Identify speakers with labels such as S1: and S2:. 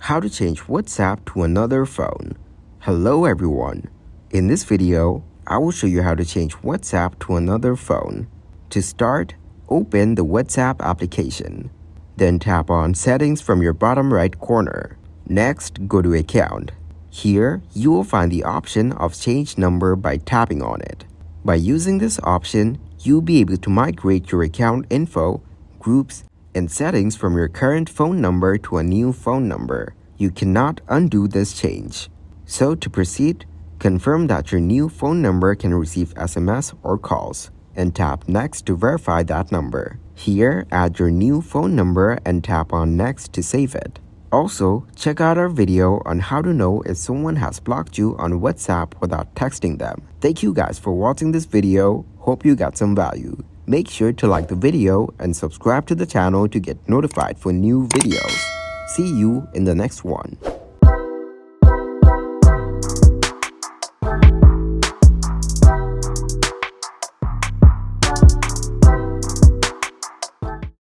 S1: How to change WhatsApp to another phone. Hello everyone. In this video, I will show you how to change WhatsApp to another phone. To start, open the WhatsApp application. Then tap on Settings from your bottom right corner. Next, go to Account. Here, you will find the option of Change Number by tapping on it. By using this option, you'll be able to migrate your account info, groups, and settings from your current phone number to a new phone number. You cannot undo this change. So to proceed, confirm that your new phone number can receive SMS or calls, and tap Next to verify that number. Here, add your new phone number and tap on Next to save it. Also, check out our video on how to know if someone has blocked you on WhatsApp without texting them. Thank you guys for watching this video. Hope you got some value. Make sure to like the video and subscribe to the channel to get notified for new videos. See you in the next one.